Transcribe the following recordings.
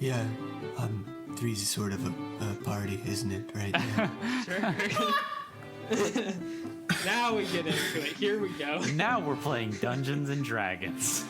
Yeah, three's sort of a party, isn't it? Right? Yeah. Sure. Now we get into it. Here we go. Now we're playing Dungeons and Dragons.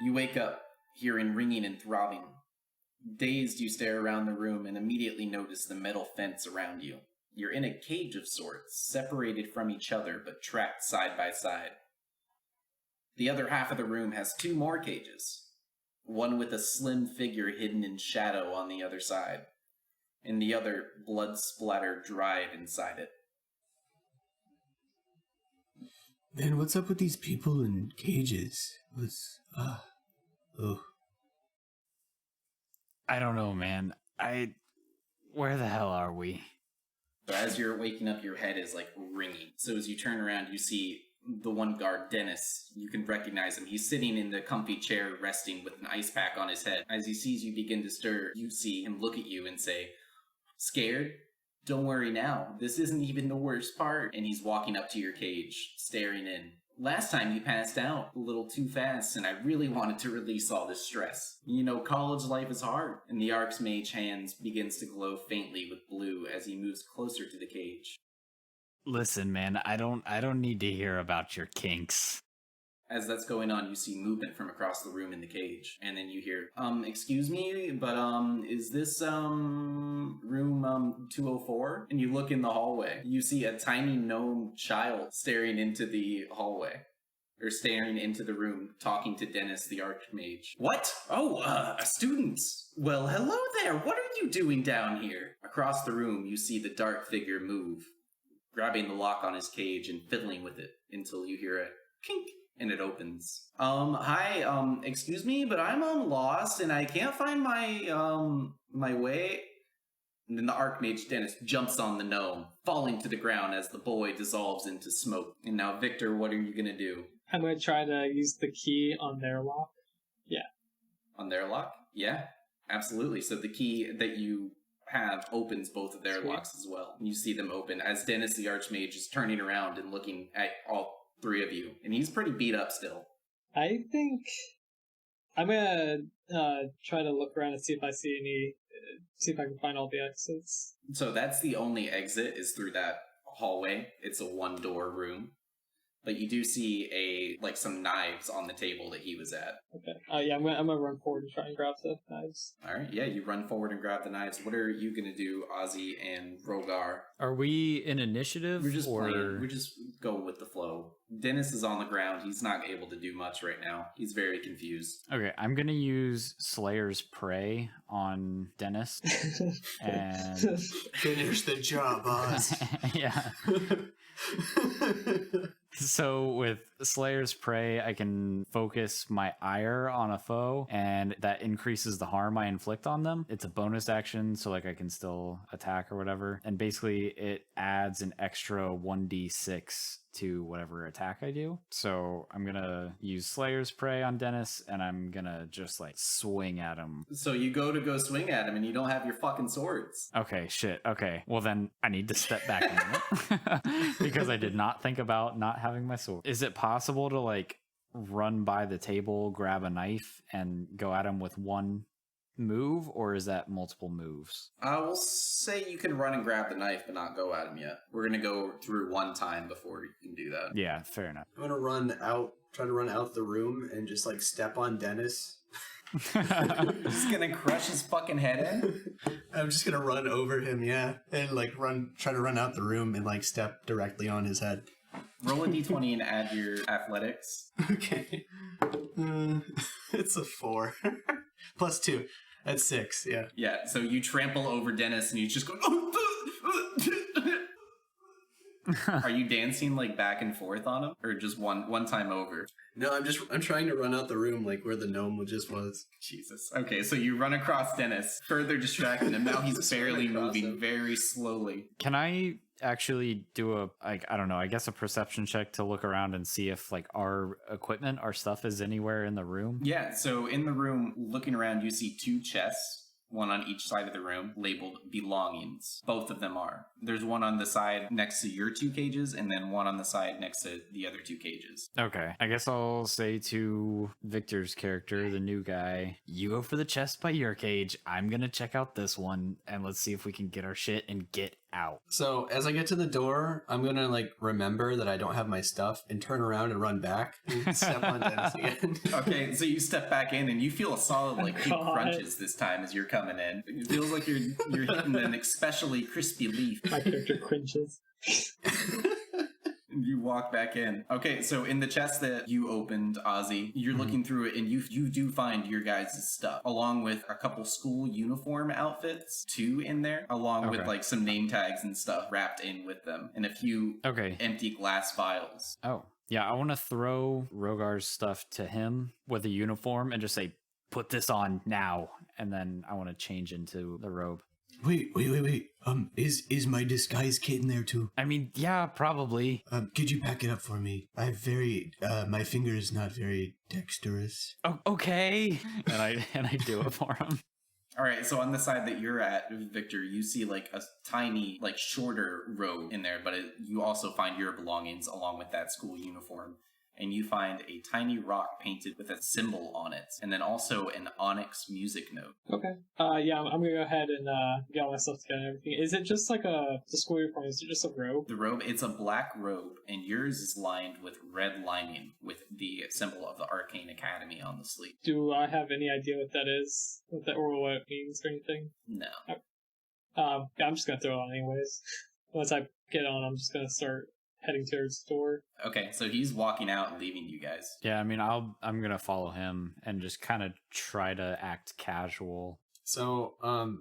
You wake up, hearing ringing and throbbing. Dazed, you stare around the room and immediately notice the metal fence around you. You're in a cage of sorts, separated from each other but trapped side by side. The other half of the room has two more cages, one with a slim figure hidden in shadow on the other side, and the other blood-splattered dried inside it. Man, what's up with these people in cages? I don't know, man. Where the hell are we? So as you're waking up, your head is like ringing. So as you turn around, you see the one guard, Dennis. You can recognize him. He's sitting in the comfy chair, resting with an ice pack on his head. As he sees you begin to stir, you see him look at you and say, "Scared? Don't worry now. This isn't even the worst part." And he's walking up to your cage, staring in. "Last time you passed out a little too fast, and I really wanted to release all this stress. You know, college life is hard." And the Archmage's hands begins to glow faintly with blue as he moves closer to the cage. Listen, man, I don't need to hear about your kinks. As that's going on, you see movement from across the room in the cage. And then you hear, "Excuse me, but, is this, room, 204? And you look in the hallway. You see a tiny gnome child staring into the hallway. Or staring into the room, talking to Dennis, the Archmage. "What? Oh, a student. Well, hello there. What are you doing down here?" Across the room, you see the dark figure move, grabbing the lock on his cage and fiddling with it until you hear a kink. And it opens. Hi, excuse me, but I'm lost and I can't find my way." And then the Archmage Dennis jumps on the gnome, falling to the ground as the boy dissolves into smoke. And now, Victor, what are you gonna do? I'm going to try to use the key on their lock. Yeah. On their lock? Yeah, absolutely. So the key that you have opens both of their locks as well. And you see them open as Dennis the Archmage is turning around and looking at all three of you, and he's pretty beat up still. I think I'm gonna try to look around and see if I see see if I can find all the exits. So that's the only exit is through that hallway. It's a one-door room. But you do see some knives on the table that he was at. Okay. Yeah, I'm gonna run forward and try and grab the knives. All right. Yeah, you run forward and grab the knives. What are you gonna do, Ozzy and Rhogar? Are we in initiative? We're just playing. We're just going with the flow. Dennis is on the ground. He's not able to do much right now. He's very confused. Okay, I'm gonna use Slayer's Prey on Dennis and Finish the job, Oz. yeah. So with Slayer's Prey, I can focus my ire on a foe, and that increases the harm I inflict on them. It's a bonus action, so like I can still attack or whatever. And basically it adds an extra 1d6 to whatever attack I do. So I'm gonna use Slayer's Prey on Dennis, and I'm gonna just like swing at him. So you go swing at him, and you don't have your fucking swords. Okay, shit. Okay, well then I need to step back a minute because I did not think about not having my sword. Is it possible to like run by the table, grab a knife, and go at him with one move, or is that multiple moves? I will say you can run and grab the knife, but not go at him yet. We're gonna go through one time before you can do that. Yeah, fair enough. I'm gonna try to run out the room and just like step on Dennis. Just gonna crush his fucking head in? I'm just gonna run over him, yeah, and like try to run out the room and like step directly on his head. Roll a d20 and add your athletics. Okay. It's a 4. Plus 2. That's 6, yeah. Yeah, so you trample over Dennis and you just go... Are you dancing like back and forth on him, or just one time over? No, I'm trying to run out the room like where the gnome just was. Jesus. Okay, so you run across Dennis, further distracting him. Now he's Just barely run across moving, him. very slowly. Can I actually do I don't know, I guess a perception check to look around and see if like our equipment, our stuff is anywhere in the room? Yeah, so in the room, looking around, you see 2 chests. One on each side of the room, labeled belongings. Both of them are. There's one on the side next to your 2 cages, and then one on the side next to the other 2 cages. Okay. I guess I'll say to Victor's character, the new guy, you go for the chest by your cage. I'm gonna check out this one, and let's see if we can get our shit and get out. So as I get to the door, I'm gonna like remember that I don't have my stuff and turn around and run back and step on Dennis again. Okay, so you step back in and you feel a solid like 2 God. crunches this time as you're coming in. It feels like you're hitting an especially crispy leaf. My character cringes. You walk back in. Okay, so in the chest that you opened, Ozzy, you're looking through it and you do find your guys' stuff, along with a couple school uniform outfits, 2 in there, along with Okay. like some name tags and stuff wrapped in with them, and a few Okay. empty glass vials. Oh. Yeah, I want to throw Rhogar's stuff to him with a uniform and just say, put this on now. And then I want to change into the robe. Wait. Is my disguise kit in there too? I mean, yeah, probably. Could you pack it up for me? My finger is not very dexterous. Oh, okay. And I do it for him. All right, so on the side that you're at, Victor, you see like a tiny, like shorter robe in there, but you also find your belongings along with that school uniform. And you find a tiny rock painted with a symbol on it, and then also an onyx music note. Okay. Yeah, I'm gonna go ahead and get all my stuff together and everything. Is it just like the school uniform? Is it just a robe? The robe, it's a black robe, and yours is lined with red lining with the symbol of the Arcane Academy on the sleeve. Do I have any idea what that is? Or what it means or anything? No. Yeah, I'm just gonna throw it on anyways. Once I get on, I'm just gonna start heading towards the door. Okay, so he's walking out and leaving you guys. Yeah, I mean, I'm gonna follow him and just kind of try to act casual. So,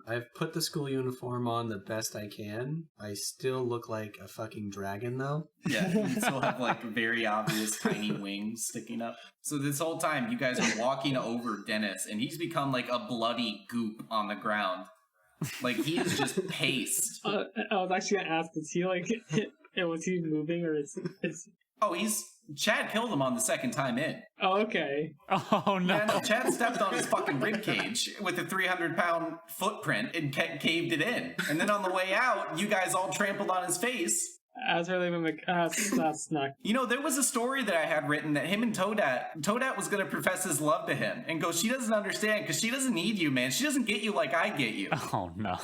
I've put the school uniform on the best I can. I still look like a fucking dragon, though. Yeah, you still have like very obvious tiny wings sticking up. So this whole time, you guys are walking over Dennis, and he's become like a bloody goop on the ground. Like he is just paste. I was actually gonna ask, is he like, was he moving or is Oh, Chad killed him on the second time in. Oh, okay. Oh no! Yeah, no, Chad stepped on his fucking ribcage with a 300-pound footprint and caved it in. And then on the way out, you guys all trampled on his face. As really that's not. You know, there was a story that I had written that him and Toadette was going to profess his love to him and go, she doesn't understand because she doesn't need you, man. She doesn't get you like I get you. Oh no!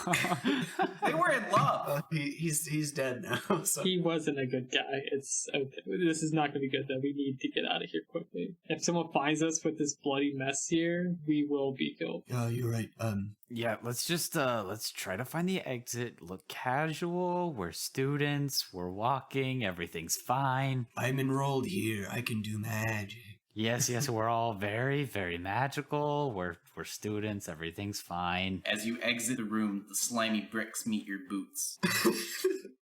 They were in love. He's dead now. So. He wasn't a good guy. It's okay. This is not going to be good though. We need to get out of here quickly. If someone finds us with this bloody mess here, we will be killed. You're right. Yeah, let's try to find the exit. Look casual. We're students. We're walking. Everything's fine. I'm enrolled here. I can do magic. Yes, we're all very, very magical. We're students. Everything's fine. As you exit the room, the slimy bricks meet your boots.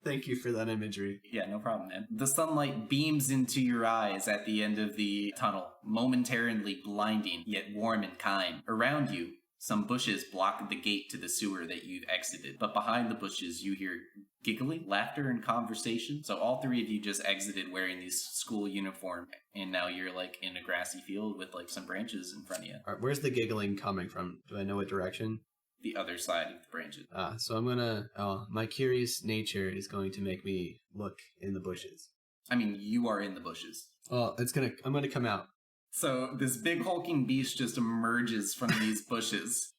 Thank you for that imagery. Yeah, no problem, man. The sunlight beams into your eyes at the end of the tunnel, momentarily blinding, yet warm and kind. Around you, some bushes block the gate to the sewer that you've exited, but behind the bushes you hear giggling, laughter, and conversation. So all 3 of you just exited wearing these school uniform, and now you're like in a grassy field with like some branches in front of you. All right, where's the giggling coming from? Do I know what direction? The other side of the branches. So I'm gonna. My curious nature is going to make me look in the bushes. I mean, you are in the bushes. Well, I'm gonna come out. So this big hulking beast just emerges from these bushes.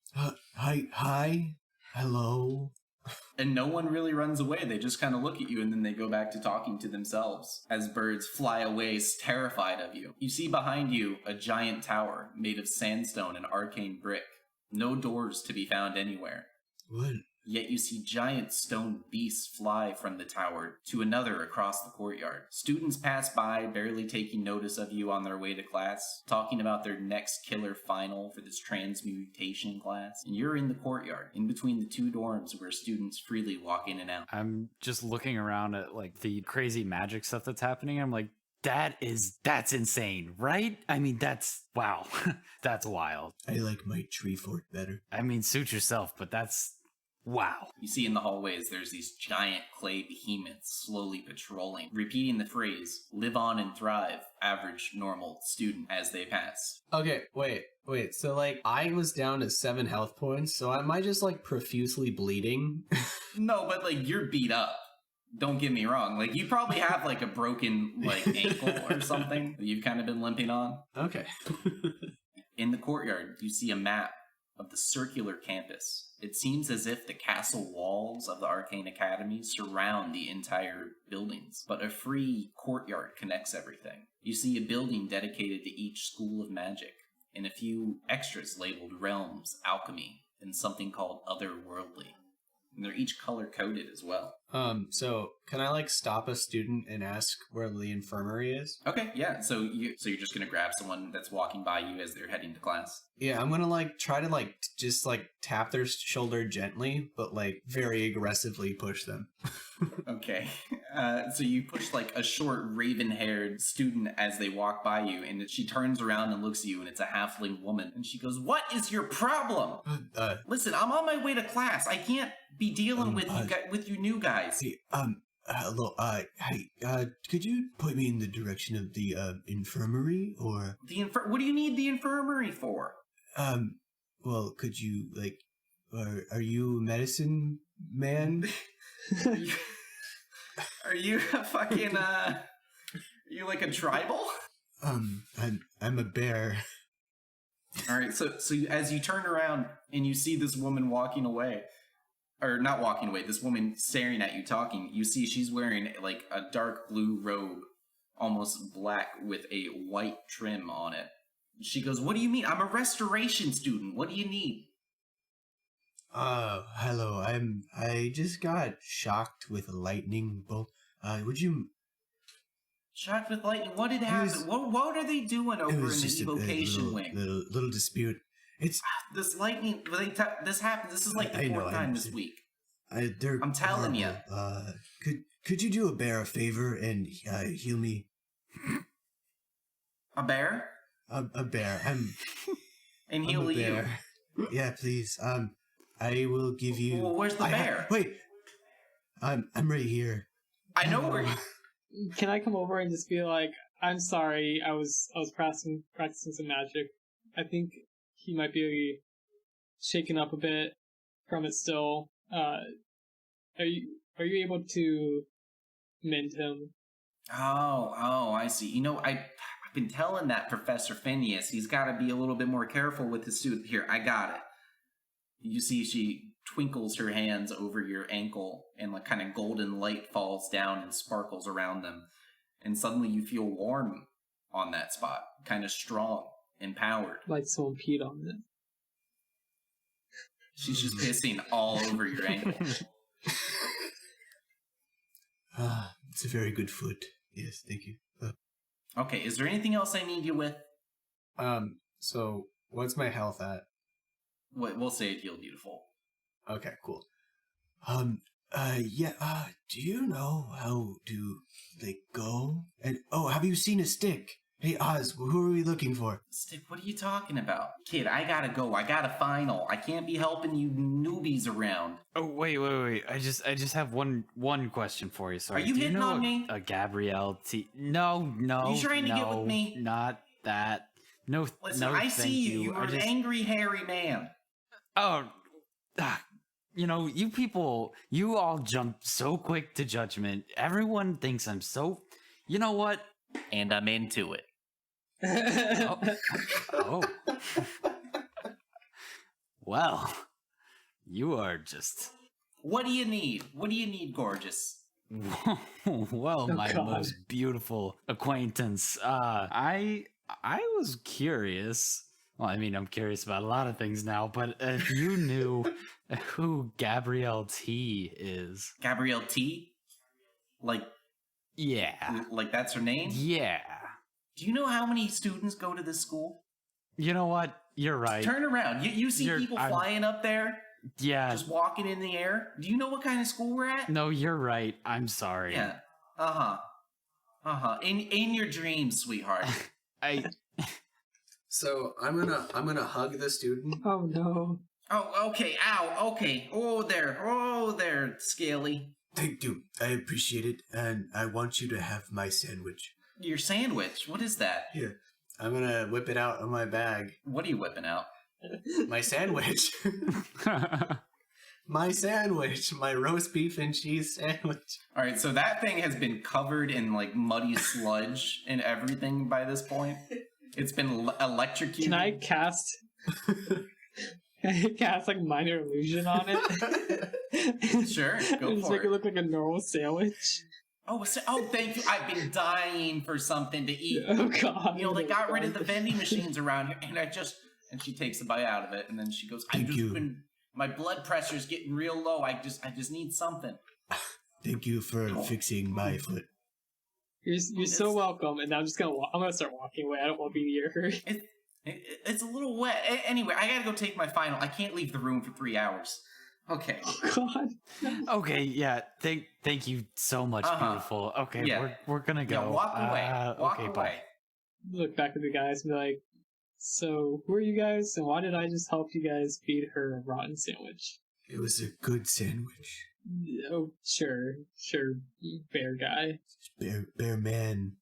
Hi, hello. And no one really runs away. They just kind of look at you and then they go back to talking to themselves as birds fly away terrified of you. You see behind you a giant tower made of sandstone and arcane brick. No doors to be found anywhere. What? Yet you see giant stone beasts fly from the tower to another across the courtyard. Students pass by, barely taking notice of you on their way to class, talking about their next killer final for this transmutation class. And you're in the courtyard, in between the two dorms where students freely walk in and out. I'm just looking around at like the crazy magic stuff that's happening. I'm like, that's insane, right? I mean, wow. That's wild. I like my tree fort better. I mean, suit yourself, but that's wow. You see in the hallways, there's these giant clay behemoths slowly patrolling, repeating the phrase, live on and thrive, average normal student, as they pass. Okay, wait. So, like, I was down to 7 health points, so am I just, like, profusely bleeding? No, but, like, you're beat up. Don't get me wrong. Like, you probably have, like, a broken, like, ankle or something that you've kind of been limping on. Okay. In the courtyard, you see a map of the circular campus. It seems as if the castle walls of the Arcane Academy surround the entire buildings, but a free courtyard connects everything. You see a building dedicated to each school of magic, and a few extras labeled realms, alchemy, and something called Otherworldly. And they're each color-coded as well. So can I, like, stop a student and ask where the infirmary is? Okay, yeah, so you're just gonna grab someone that's walking by you as they're heading to class? Yeah, I'm gonna, like, try to, like, just, like, tap their shoulder gently, but, like, very aggressively push them. Okay, so you push, like, a short, raven-haired student as they walk by you, and she turns around and looks at you, and it's a halfling woman, and she goes, "What is your problem? Listen, I'm on my way to class. I can't be dealing with you new guys." Hey, hello, could you point me in the direction of the, infirmary, or? What do you need the infirmary for? Well, could you, like, are you a medicine man? Are you a fucking, are you like a tribal? I'm a bear. Alright, so as you turn around and you see this woman walking away, or not walking away, this woman staring at you talking, you see she's wearing like a dark blue robe, almost black with a white trim on it. She goes, "What do you mean? I'm a restoration student. What do you need?" Hello, I just got shocked with a lightning bolt. Would you... Shocked with lightning? What did happen? What are they doing over in the evocation wing? Little dispute. It's... This lightning, this happened, this is like the fourth time this week. I'm telling you. Could you do a bear a favor and heal me? A bear? A bear. And heal you. Yeah, please. I will give you... Well, where's the bear? Wait. I'm right here. I know where... Can I come over and just be like, "I'm sorry, I was practicing some magic. I think he might be shaken up a bit from it still. Are you able to mend him?" Oh, I see. You know, I've been telling that Professor Phineas he's got to be a little bit more careful with his student. Here, I got it. You see she twinkles her hands over your ankle, and like kind of golden light falls down and sparkles around them. And suddenly you feel warm on that spot, kind of strong, empowered. Like someone peed on it. She's just pissing all over your ankle. It's a very good foot. Yes, thank you. Okay, is there anything else I need you with? So what's my health at? We'll say it healed beautiful. Okay, cool. Yeah, do you know how to, like, go? And, have you seen a stick? Hey, Oz, who are we looking for? Stick, what are you talking about? Kid, I gotta go. I got a final. I can't be helping you newbies around. Oh, wait. I just have one question for you. Sorry. Are you hitting on me? A Gabrielle T. No. You trying to get with me? Not that. No. Listen, no, I see you. You're an angry, hairy man. Oh, you know, you people, you all jump so quick to judgment. Everyone thinks I'm so, you know what? And I'm into it. Oh. Well, you are just... What do you need? What do you need, gorgeous? Well, my most beautiful acquaintance. I was curious. Well, I mean, I'm curious about a lot of things now, but if you knew who Gabrielle T is. Gabrielle T? Yeah. Like that's her name? Yeah. Do you know how many students go to this school? You know what? You're right. Turn around. You see people I'm- flying up there? Yeah. Just walking in the air? Do you know what kind of school we're at? No, you're right. I'm sorry. Yeah. In your dreams, sweetheart. So I'm gonna hug the student. Oh no. Oh, okay. Ow. Okay. Oh, there, Scaly. Thank you. I appreciate it, and I want you to have my sandwich. Your sandwich. What is that? Here. I'm gonna whip it out of my bag. What are you whipping out? My sandwich. My sandwich. My roast beef and cheese sandwich. All right. So that thing has been covered in like muddy sludge and everything by this point. It's been electrocuted. Can I cast? Cast like minor illusion on it? Sure, go Just for make it. it look like a normal sandwich. Oh, thank you. I've been dying for something to eat. Oh god. You know, they got rid of the vending machines around here, and she takes a bite out of it, and then she goes, Thank you. My blood pressure's getting real low. I just need something. Thank you for fixing my foot. You're so welcome. And now I'm just gonna I'm gonna start walking away. I don't want to be near her. It's a little wet. Anyway, I gotta go take my final. I can't leave the room for 3 hours. Okay. Oh god. Okay, yeah. Thank you so much, beautiful. Okay, Yeah. we're gonna go. Yeah, walk away. Walk okay, away. bye. Look back at the guys and be like, so who are you guys, and why did I just help you guys feed her a rotten sandwich? It was a good sandwich. Oh, sure, bear guy. Bear man.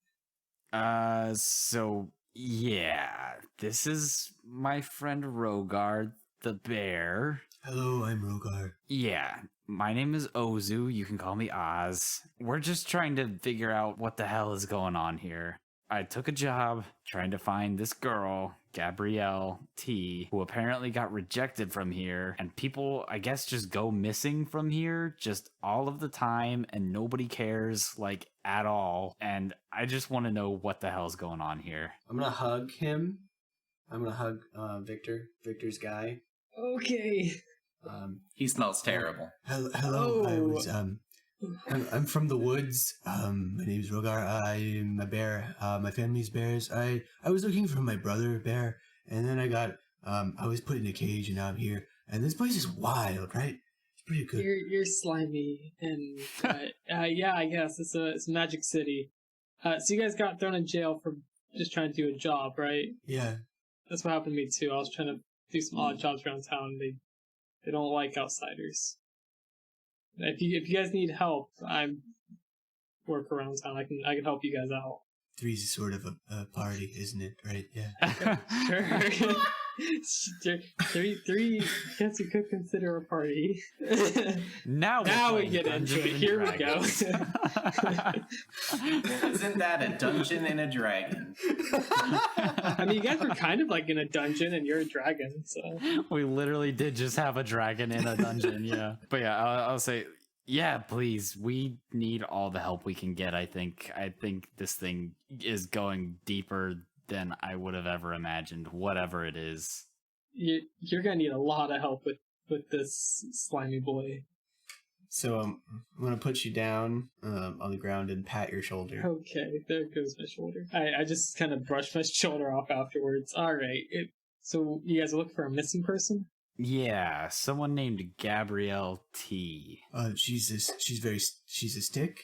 So yeah, this is my friend Rhogar the bear. Hello, I'm Rhogar. Yeah, my name is Ozsu. You can call me Oz. We're just trying to figure out what the hell is going on here. I took a job trying to find this girl, Gabrielle T, who apparently got rejected from here, and people, I guess, just go missing from here just all of the time, and nobody cares, like, at all. And I just want to know what the hell's going on here. I'm gonna hug him. I'm gonna hug Victor's guy. Okay. He smells terrible. Hello. I Oh. was I'm from the woods. My name's Rhogar. I'm a bear. My family's bears. I was looking for my brother bear, and then I was put in a cage, and now I'm here. And this place is wild, right? It's pretty good. You're slimy, and yeah, I guess it's a magic city. So you guys got thrown in jail for just trying to do a job, right? Yeah. That's what happened to me too. I was trying to do some odd jobs around town. They don't like outsiders. If you guys need help, I work around town. I can help you guys out. Three's sort of a party, isn't it? Right? Yeah. Sure. Three. I guess you could consider a party. Now we get into it. Here we go. Isn't that a Dungeon and a Dragon? I mean, you guys were kind of like in a dungeon, and you're a dragon, so. We literally did just have a dragon in a dungeon, yeah. But yeah, I'll say, yeah, please. We need all the help we can get, I think. I think this thing is going deeper than I would have ever imagined, whatever it is. You're gonna need a lot of help with this slimy boy. So I'm gonna put you down on the ground and pat your shoulder. Okay, there goes my shoulder. I just kind of brushed my shoulder off afterwards. All right. So you guys are looking for a missing person? Yeah, someone named Gabrielle T. She's a stick. She's a stick.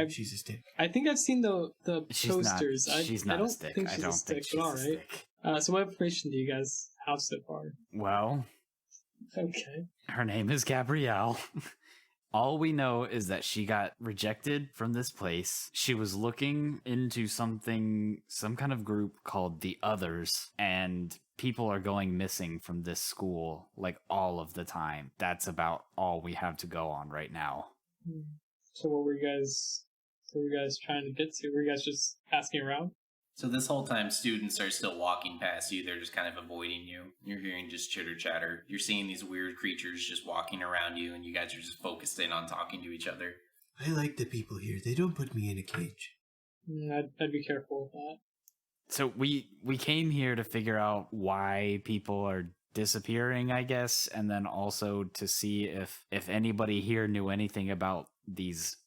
She's a stick. I think I've seen the She's posters. She's not I don't a stick. think I she's don't a stick, think she's but all a right. stick. So what information do you guys have so far? Well, Okay. her name is Gabrielle. All we know is that she got rejected from this place. She was looking into some kind of group called the Others, and people are going missing from this school like all of the time. That's about all we have to go on right now. So what were you guys trying to get to? Were you guys just asking around? So this whole time, students are still walking past you. They're just kind of avoiding you. You're hearing just chitter chatter. You're seeing these weird creatures just walking around you, and you guys are just focused in on talking to each other. I like the people here. They don't put me in a cage. I'd be careful with that. So we came here to figure out why people are disappearing, I guess, and then also to see if anybody here knew anything about these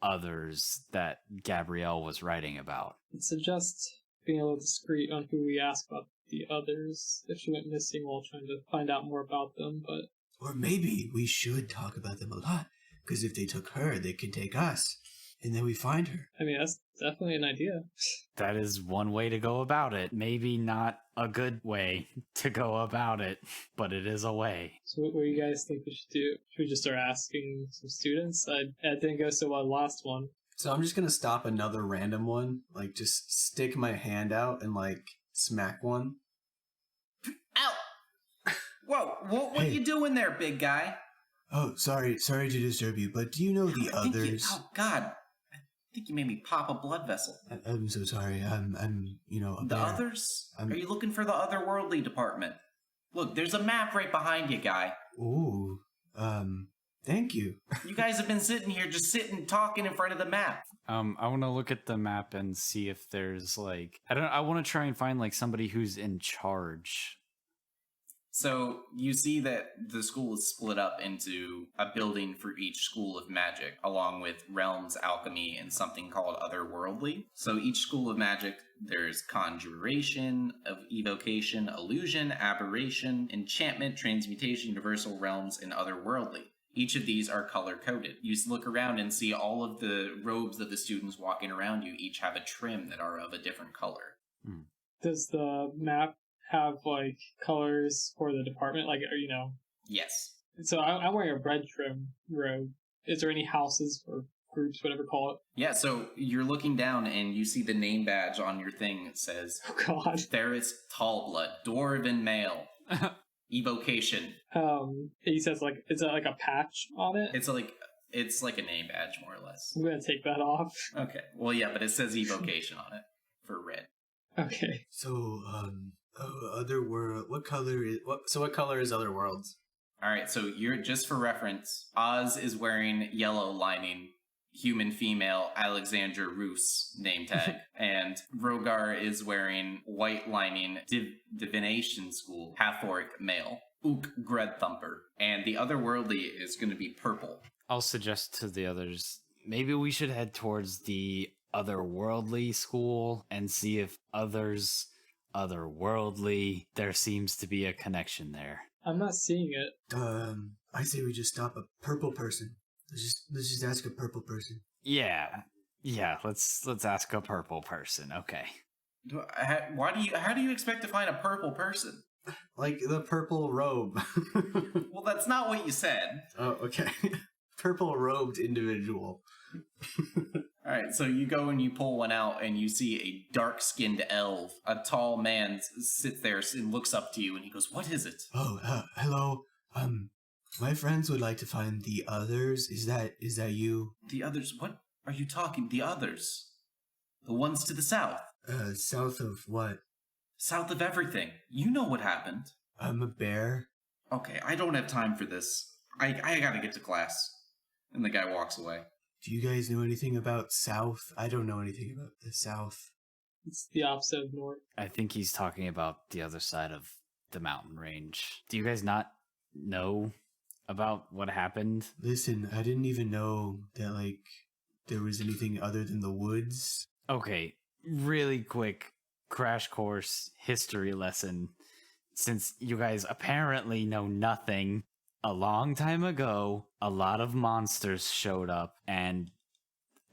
others that Gabrielle was writing about. I'd suggest being a little discreet on who we ask about the others if she went missing while trying to find out more about them, but... Or maybe we should talk about them a lot, because if they took her, they can take us, and then we find her. I mean, that's definitely an idea. That is one way to go about it. Maybe not a good way to go about it, but it is a way. So what do you guys think we should do? Should we just start asking some students? I didn't go so well last one. So I'm just gonna stop another random one, like just stick my hand out and like smack one. Ow! Whoa, what are you doing there, big guy? Oh, sorry to disturb you, but do you know the others? Oh, God. I think you made me pop a blood vessel. I'm so sorry. I'm a The bear. others? Are you looking for the otherworldly department? Look, there's a map right behind you, guy. Ooh, thank you. You guys have been sitting here just sitting talking in front of the map. I want to look at the map and see if there's like I want to try and find like somebody who's in charge. So you see that the school is split up into a building for each school of magic, along with realms, alchemy, and something called otherworldly. So each school of magic, there's conjuration, of evocation, illusion, aberration, enchantment, transmutation, universal realms, and otherworldly. Each of these are color-coded. You look around and see all of the robes of the students walking around you each have a trim that are of a different color. Does the map have, like, colors for the department? Like, you know... Yes. So I'm wearing a red trim robe. Is there any houses or groups, whatever call it? Yeah, so you're looking down and you see the name badge on your thing that says, Oh, God. Theris Tallblood, Dwarven Male, Evocation. He says, like, is that like a patch on it? It's like a name badge, more or less. I'm gonna take that off. Okay. Well, yeah, but it says Evocation on it for red. Okay. So, Otherworld. What color is What color is Otherworlds? All right, so you're just for reference. Oz is wearing yellow lining, human female Alexandra Roos name tag, and Rhogar is wearing white lining divination school half-orc male Ook Gred Thumper, and the otherworldly is going to be purple. I'll suggest to the others, maybe we should head towards the otherworldly school and see if others otherworldly. There seems to be a connection there. I'm not seeing it. I say we just stop a purple person. Let's just ask a purple person. Yeah, let's ask a purple person. Okay. How do you expect to find a purple person? Like the purple robe. Well, that's not what you said. Oh, okay. Purple robed individual. All right, so you go and you pull one out, and you see a dark-skinned elf. A tall man sits there and looks up to you, and he goes, "What is it?" Oh, hello. My friends would like to find the others. Is that you? The others? What are you talking? The others? The ones to the south? South of what? South of everything. You know what happened. I'm a bear. Okay, I don't have time for this. I gotta get to class. And the guy walks away. Do you guys know anything about South? I don't know anything about the South. It's the opposite of north. I think he's talking about the other side of the mountain range. Do you guys not know about what happened? Listen, I didn't even know that, like, there was anything other than the woods. Okay, really quick crash course history lesson. Since you guys apparently know nothing, a long time ago, a lot of monsters showed up, and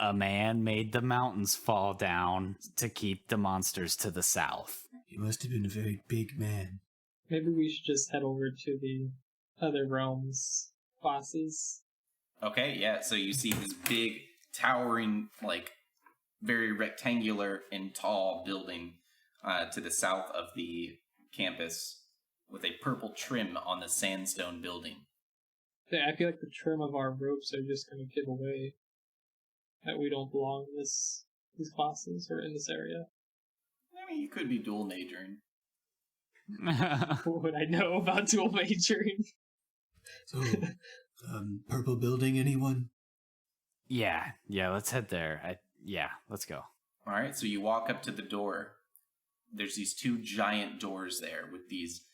a man made the mountains fall down to keep the monsters to the south. He must have been a very big man. Maybe we should just head over to the other realms classes. Okay, yeah, so you see this big, towering, like, very rectangular and tall building to the south of the campus with a purple trim on the sandstone building. Yeah, I feel like the trim of our robes are just going to give away that we don't belong in these classes or in this area. I mean, you could be dual majoring. What would I know about dual majoring? So, purple building, anyone? Yeah, let's head there. Let's go. All right, so you walk up to the door. There's these two giant doors there with these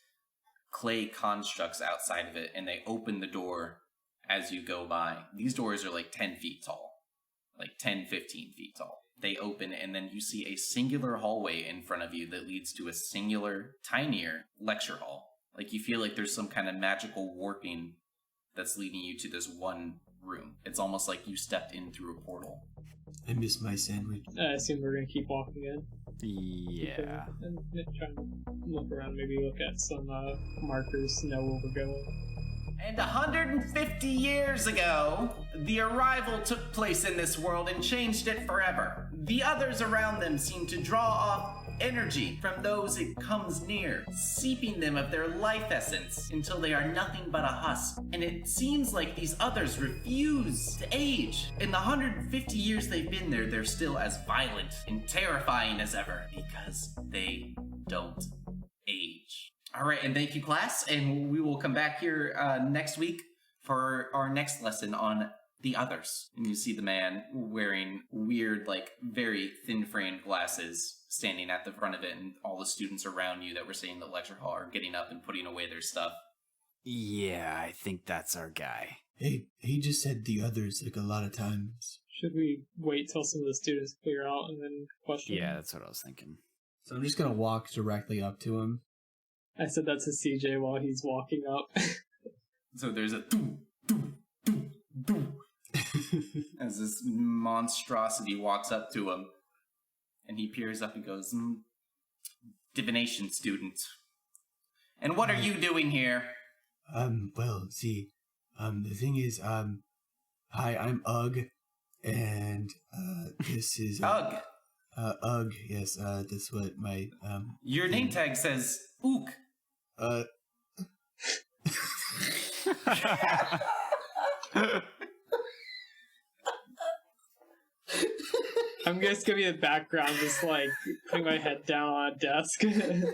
clay constructs outside of it, and they open the door as you go by. These doors are like 10 feet tall, like 10, 15 feet tall. They open, and then you see a singular hallway in front of you that leads to a singular, tinier lecture hall. Like, you feel like there's some kind of magical warping that's leading you to this one room. It's almost like you stepped in through a portal. I miss my sandwich. I assume we're gonna keep walking in. Yeah. And try and look around, maybe look at some markers to know where we're going. And 150 years ago, the arrival took place in this world and changed it forever. The others around them seem to draw off energy from those it comes near, seeping them of their life essence until they are nothing but a husk. And it seems like these others refuse to age. In the 150 years they've been there, they're still as violent and terrifying as ever because they don't age. All right, and thank you, class, and we will come back here next week for our next lesson on the others. And you see the man wearing weird, like, very thin-framed glasses standing at the front of it, and all the students around you that were staying in the lecture hall are getting up and putting away their stuff. Yeah, I think that's our guy. Hey, he just said the others like a lot of times. Should we wait till some of the students clear out and then question? Yeah, that's what I was thinking. So I'm just gonna walk directly up to him. I said that to CJ while he's walking up. So there's a doo, doo, doo, doo, as this monstrosity walks up to him, and he peers up and goes, "Divination student. And what are you doing here?" Well, see, the thing is, hi, I'm Ugg, and, this is... Ugg. Ugg, yes, that's what my, Your name tag says Ook. I'm just gonna be in the background, just like putting my head down on a desk. Can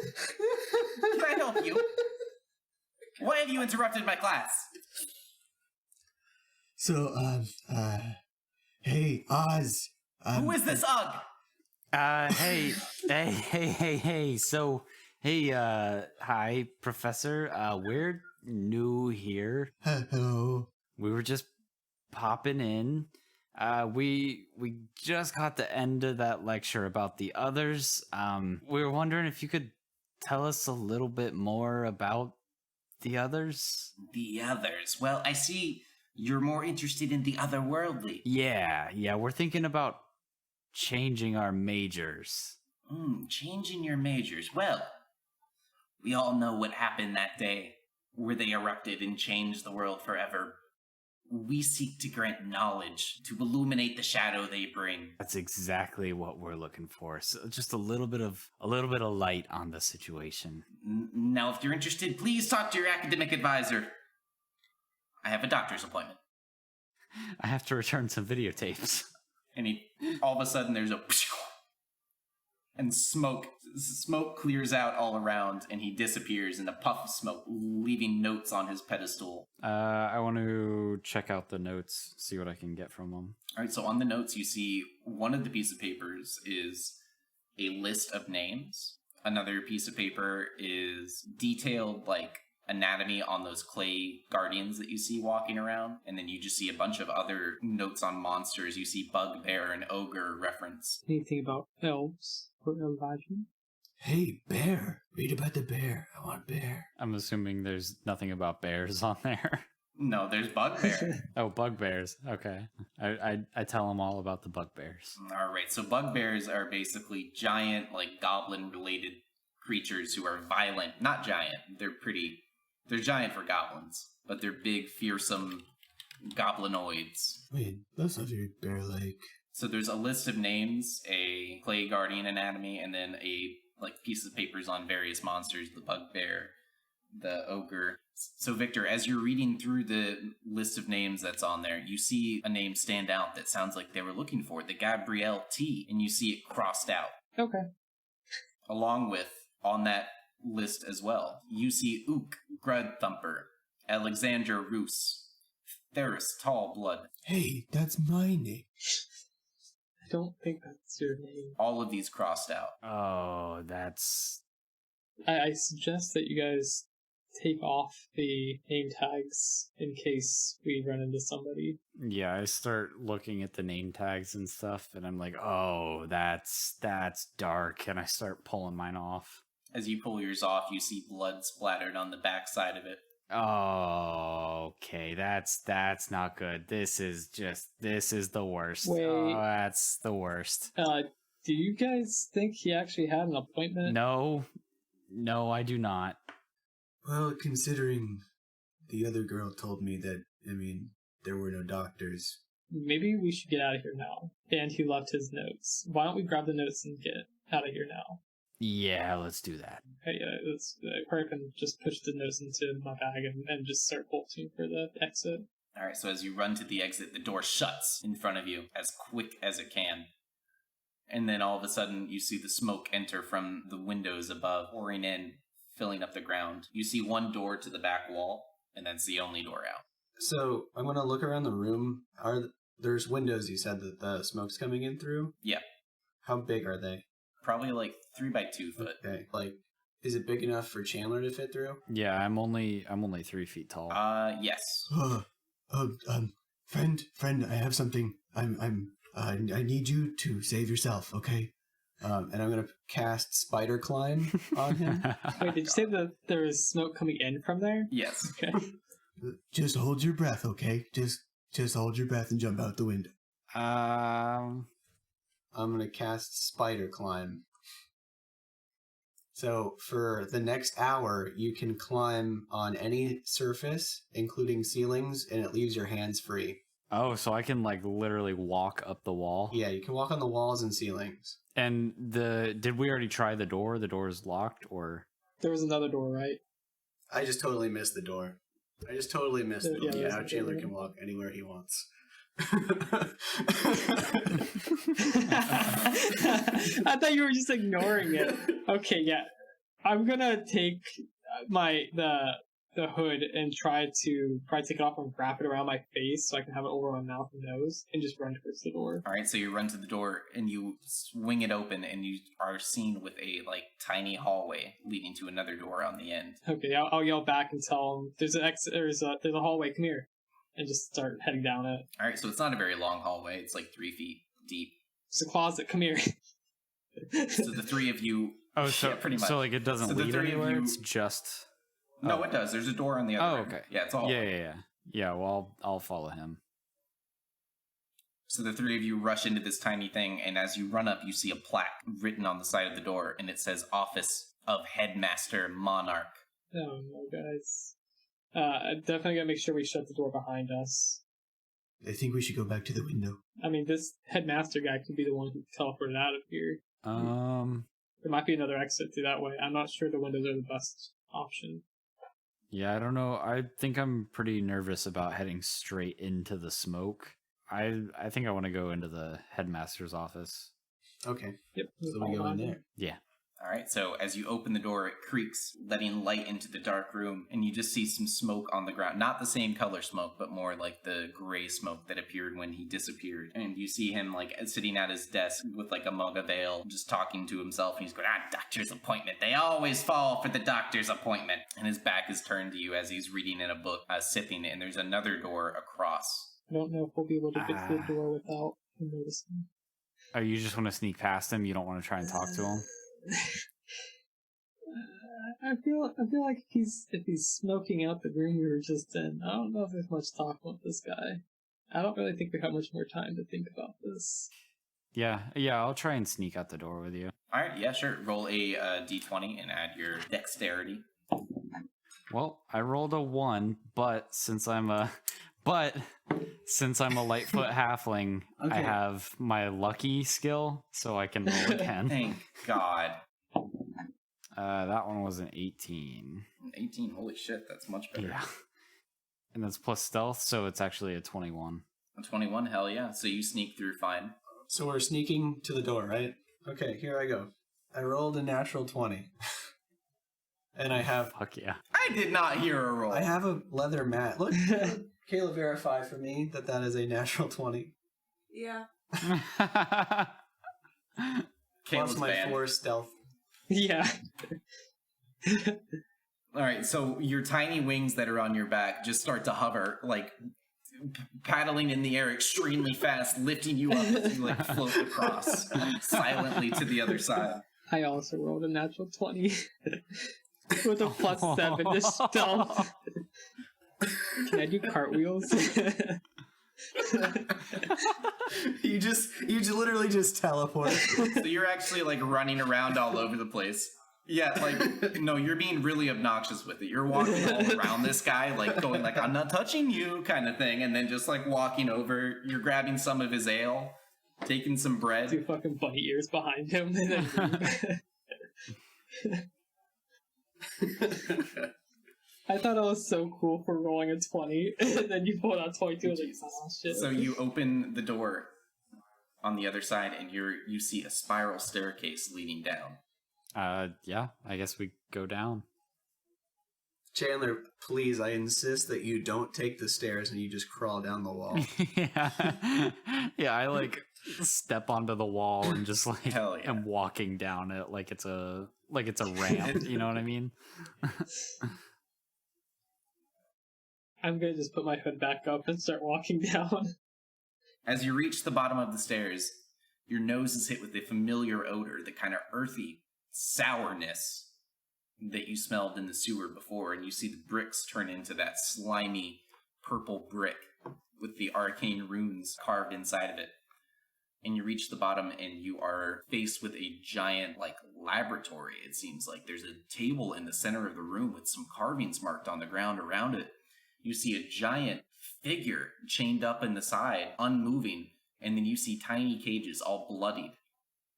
I help you? Why have you interrupted my class? So, hey, Oz. Who is this Ugg? Hey. So, hi, Professor. We're new here. Hello. We were just popping in. We just got the end of that lecture about the others. We were wondering if you could tell us a little bit more about the others. The others. Well, I see you're more interested in the otherworldly. Yeah, we're thinking about changing our majors. Changing your majors. Well, we all know what happened that day, where they erupted and changed the world forever. We seek to grant knowledge to illuminate the shadow they bring. That's exactly what we're looking for. So just a little bit of light on the situation. Now, if you're interested, please talk to your academic advisor. I have a doctor's appointment. I have to return some videotapes. And all of a sudden there's a and smoke clears out all around, and he disappears in a puff of smoke, leaving notes on his pedestal. I want to check out the notes, see what I can get from them. All right, so on the notes you see one of the pieces of papers is a list of names. Another piece of paper is detailed, like, anatomy on those clay guardians that you see walking around, and then you just see a bunch of other notes on monsters. You see bugbear and ogre reference. Anything about elves or Elijah? Hey, bear. Read about the bear. I want bear. I'm assuming there's nothing about bears on there. No, there's bugbear. Oh, bugbears. Okay. I tell them all about the bugbears. All right, so bugbears are basically giant, like, goblin-related creatures who are violent. Not giant. They're giant for goblins, but they're big, fearsome goblinoids. Wait, that's not very bear-like. So there's a list of names, a clay guardian anatomy, and then a, like, piece of papers on various monsters, the bugbear, the ogre. So Victor, as you're reading through the list of names that's on there, you see a name stand out that sounds like they were looking for, the Gabrielle T, and you see it crossed out. Okay. Along with, on that list as well, you see Ook, Grud Thumper, Alexander Roos, Theris Tallblood. Hey, that's my name. I don't think that's your name. All of these crossed out. Oh, that's... I suggest that you guys take off the name tags in case we run into somebody. Yeah, I start looking at the name tags and stuff, and I'm like, oh, that's dark, and I start pulling mine off. As you pull yours off, you see blood splattered on the back side of it. Oh, okay, that's not good. This is the worst. Wait. Oh, that's the worst. Do you guys think he actually had an appointment? No, I do not. Well, considering the other girl told me that, there were no doctors. Maybe we should get out of here now. And he left his notes. Why don't we grab the notes and get out of here now? Yeah, let's do that. Okay, Park can just push the notes into my bag and just start bolting for the exit. Alright, so as you run to the exit, the door shuts in front of you as quick as it can. And then all of a sudden, you see the smoke enter from the windows above, pouring in, filling up the ground. You see one door to the back wall, and that's the only door out. So I'm going to look around the room. There's windows you said that the smoke's coming in through? Yeah. How big are they? Probably like 3 by 2 foot. Okay. Like, is it big enough for Chandler to fit through? Yeah, I'm only 3 feet tall. Yes. Friend, I have something. I need you to save yourself, okay? And I'm going to cast Spider Climb on him. Wait, did you say that there was smoke coming in from there? Yes. Okay. Just hold your breath, okay? Just hold your breath and jump out the window. I'm going to cast Spider Climb. So for the next hour, you can climb on any surface, including ceilings, and it leaves your hands free. Oh, so I can like literally walk up the wall? Yeah, you can walk on the walls and ceilings. And did we already try the door? The door is locked, or? There was another door, right? I just totally missed the door. I just totally missed the door. Yeah, Now there's a Chandler door. can walk anywhere he wants. I thought you were just ignoring it. Okay, yeah. I'm gonna take the hood and try to take it off and wrap it around my face so I can have it over my mouth and nose and just run towards the door. Alright, so you run to the door and you swing it open and you are seen with a like tiny hallway leading to another door on the end. Okay, I'll yell back and tell him there's an exit. There's a hallway. Come here, and just start heading down it. Alright, so it's not a very long hallway. It's like 3 feet deep. It's a closet. Come here. So the three of you... Oh, so yeah, pretty much. So like it doesn't So the lead three of anywhere. you- It's just. No, it does. There's a door on the other end. Okay. Yeah, it's all. Yeah. Well, I'll follow him. So the three of you rush into this tiny thing, and as you run up, you see a plaque written on the side of the door, and it says Office of Headmaster Monarch. Oh no, guys. Definitely gotta make sure we shut the door behind us. I think we should go back to the window. I mean, this headmaster guy could be the one who teleported out of here. There might be another exit through that way. I'm not sure the windows are the best option. Yeah, I don't know. I think I'm pretty nervous about heading straight into the smoke. I think I want to go into the headmaster's office. Okay. Yep. So we go in there. Yeah. Alright, so as you open the door, it creaks, letting light into the dark room, and you just see some smoke on the ground. Not the same color smoke, but more like the gray smoke that appeared when he disappeared. And you see him, like, sitting at his desk with, like, a mug of ale, just talking to himself, and he's going, doctor's appointment. They always fall for the doctor's appointment. And his back is turned to you as he's reading in a book, sipping it, and there's another door across. I don't know if we'll be able to get through the door without him noticing. Oh, you just want to sneak past him? You don't want to try and talk to him? I feel like if he's smoking out the room we were just in, I don't know if there's much talk with this guy. I don't really think we have much more time to think about this. Yeah, I'll try and sneak out the door with you. Alright, yeah, sure. Roll a d20 and add your dexterity. Well, I rolled a 1, but since I'm a Lightfoot halfling, I Okay. have my lucky skill, so I can roll again. Thank God. That one was an 18. 18, holy shit, that's much better. Yeah. And that's plus stealth, so it's actually a 21. A 21, hell yeah. So you sneak through fine. So we're sneaking to the door, right? Okay, here I go. I rolled a natural 20. And I have Fuck yeah. I did not hear a roll. I have a leather mat. Look, Kayla, verify for me that is a natural 20. Yeah. Plus Caleb's my banned. 4 stealth. Yeah. All right, so your tiny wings that are on your back just start to hover, like paddling in the air extremely fast, lifting you up as you like float across silently to the other side. I also rolled a natural 20 with a +7 to stealth. Can I do cartwheels? You literally just teleport. So you're actually like running around all over the place. Yeah, like, no, you're being really obnoxious with it. You're walking all around this guy, like going like, I'm not touching you kind of thing. And then just like walking over, you're grabbing some of his ale, taking some bread. 2 fucking bunny ears behind him. And then I thought I was so cool for rolling a 20. And then you pulled out 22 and like, oh shit. So you open the door on the other side and you see a spiral staircase leading down. Yeah, I guess we go down. Chandler, please, I insist that you don't take the stairs and you just crawl down the wall. Yeah, I like step onto the wall and just like Hell yeah. am walking down it like it's a ramp, you know what I mean? I'm gonna just put my hood back up and start walking down. As you reach the bottom of the stairs, your nose is hit with a familiar odor, the kind of earthy sourness that you smelled in the sewer before, and you see the bricks turn into that slimy purple brick with the arcane runes carved inside of it. And you reach the bottom and you are faced with a giant like laboratory. It seems like there's a table in the center of the room with some carvings marked on the ground around it. You see a giant figure chained up in the side, unmoving, and then you see tiny cages all bloodied,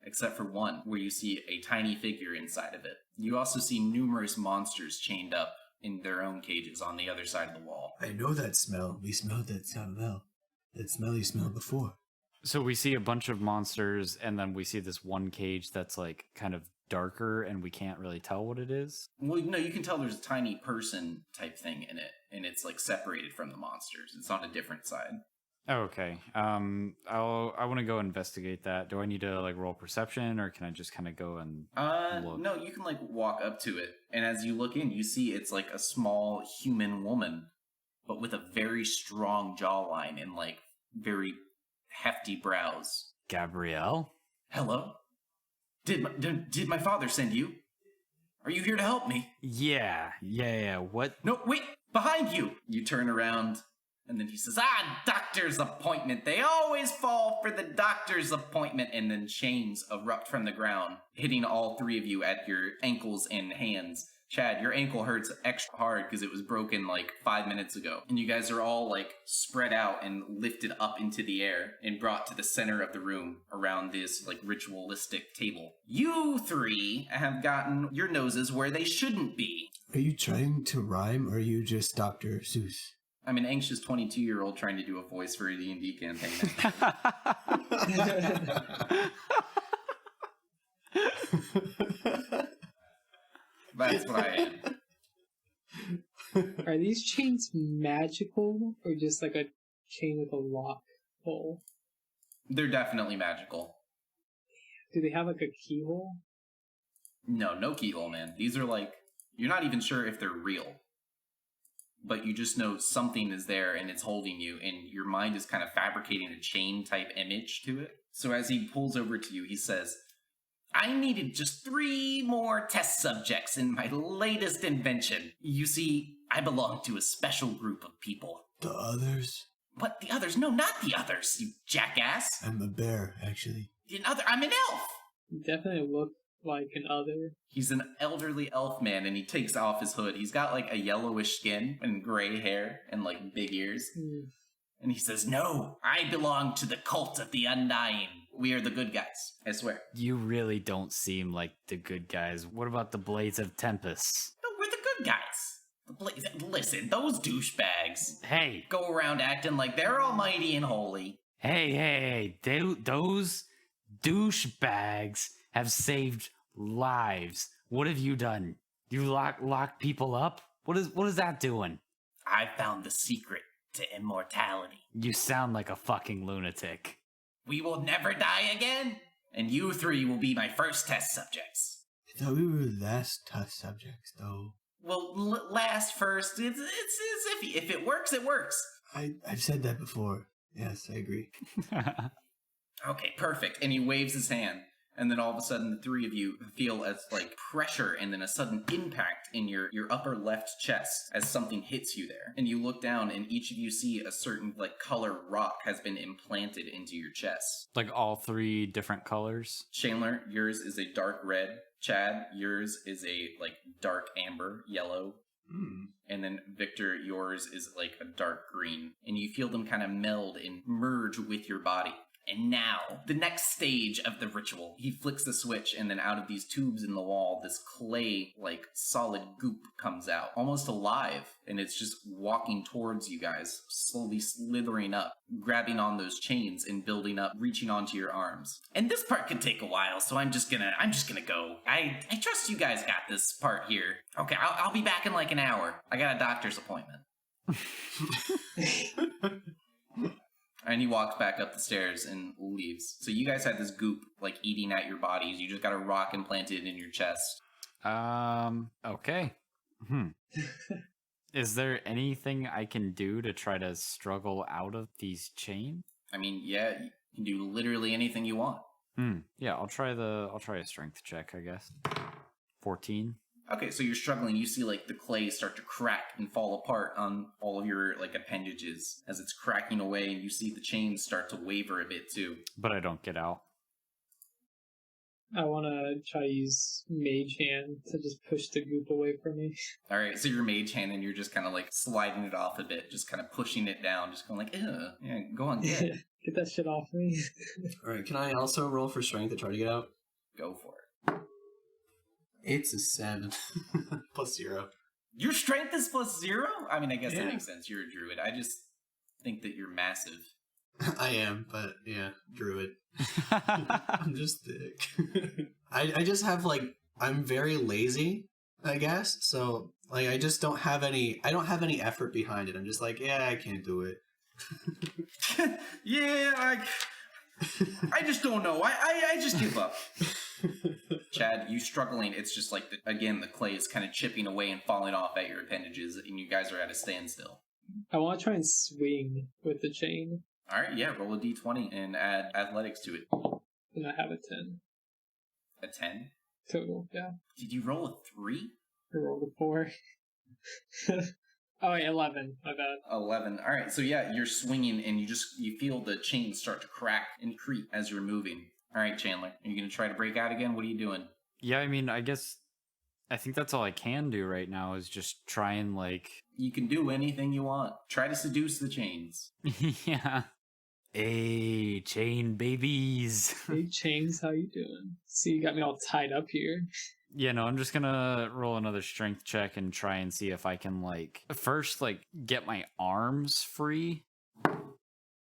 except for one where you see a tiny figure inside of it. You also see numerous monsters chained up in their own cages on the other side of the wall. I know that smell. We smelled that smell. That smell you smelled before. So we see a bunch of monsters, and then we see this one cage that's like kind of darker, and we can't really tell what it is. Well, no, you can tell there's a tiny person type thing in it, and it's like separated from the monsters. It's on a different side. Oh, okay. I want to go investigate that. Do I need to like roll perception, or can I just kind of go and look? No, you can like walk up to it, and as you look in, you see it's like a small human woman, but with a very strong jawline and like very hefty brows. Gabrielle? Hello? Did my father send you? Are you here to help me? Yeah. What? No, wait! Behind you! You turn around, and then he says, doctor's appointment! They always fall for the doctor's appointment! And then chains erupt from the ground, hitting all three of you at your ankles and hands. Chad, your ankle hurts extra hard because it was broken like 5 minutes ago. And you guys are all like spread out and lifted up into the air and brought to the center of the room around this like ritualistic table. You three have gotten your noses where they shouldn't be. Are you trying to rhyme, or are you just Dr. Seuss? I'm an anxious 22-year-old trying to do a voice for a D&D campaign. That's what I am. Are these chains magical or just like a chain with a lock hole? They're definitely magical. Do they have like a keyhole? No keyhole, man. These are like, you're not even sure if they're real. But you just know something is there and it's holding you, and your mind is kind of fabricating a chain type image to it. So as he pulls over to you, he says, I needed just 3 more test subjects in my latest invention. You see, I belong to a special group of people. The others? What, the others? No, not the others, you jackass. I'm a bear, actually. I'm an elf. You definitely look like an other. He's an elderly elf man, and he takes off his hood. He's got like a yellowish skin and gray hair and like big ears. And he says, no, I belong to the cult of the Undying. We are the good guys, I swear. You really don't seem like the good guys. What about the Blades of Tempest? No, we're the good guys. Listen, those douchebags Hey, go around acting like they're almighty and holy. hey, those douchebags have saved lives. What have you done? You lock people up? What is that doing? I found the secret to immortality. You sound like a fucking lunatic. We will never die again, and you 3 will be my first test subjects. I thought we were last test subjects, though. Well, last first. It's iffy. If it works, it works. I've said that before. Yes, I agree. Okay, perfect. And he waves his hand. And then all of a sudden, the three of you feel as like pressure and then a sudden impact in your upper left chest as something hits you there. And you look down and each of you see a certain like color rock has been implanted into your chest. Like all 3 different colors. Chandler, yours is a dark red. Chad, yours is a like dark amber yellow. And then Victor, yours is like a dark green. And you feel them kind of meld and merge with your body. And now, the next stage of the ritual. He flicks the switch, and then out of these tubes in the wall, this clay, like, solid goop comes out. Almost alive. And it's just walking towards you guys, slowly slithering up, grabbing on those chains and building up, reaching onto your arms. And this part could take a while, so I'm just gonna go. I trust you guys got this part here. Okay, I'll be back in like an hour. I got a doctor's appointment. And he walks back up the stairs and leaves. So you guys had this goop, like, eating at your bodies. You just got a rock implanted in your chest. Okay. Is there anything I can do to try to struggle out of these chains? I mean, yeah, you can do literally anything you want. Yeah, I'll try a strength check, I guess. 14. Okay, so you're struggling. You see, like, the clay start to crack and fall apart on all of your, like, appendages as it's cracking away, and you see the chains start to waver a bit, too. But I don't get out. I want to try to use Mage Hand to just push the goop away from me. All right, so you're Mage Hand, and you're just kind of, like, sliding it off a bit, just kind of pushing it down, just going like, ugh. Yeah, go on, get it. Get that shit off me. All right, can I also roll for strength to try to get out? Go for it. It's a 7 plus 0. Your strength is plus 0? I mean, I guess that makes sense. You're a druid. I just think that you're massive. I am, but yeah, druid. I'm just thick. I just have like, I'm very lazy, I guess. So like, I just don't have any effort behind it. I'm just like, yeah, I can't do it. Yeah, I just don't know. I just give up. Chad, you struggling. It's just like, the clay is kind of chipping away and falling off at your appendages, and you guys are at a standstill. I want to try and swing with the chain. All right, yeah, roll a d20 and add athletics to it. And I have a 10. A 10? Total, yeah. Did you roll a 3? I rolled a 4. Oh, wait, 11. My bad. 11. All right, so yeah, you're swinging, and you feel the chains start to crack and creak as you're moving. All right, Chandler, are you going to try to break out again? What are you doing? Yeah, I mean, I think that's all I can do right now is just try and, like... You can do anything you want. Try to seduce the chains. Yeah. Hey, chain babies. Hey, Chains, how you doing? See, you got me all tied up here. Yeah, no, I'm just gonna roll another strength check and try and see if I can, like, first, like, get my arms free.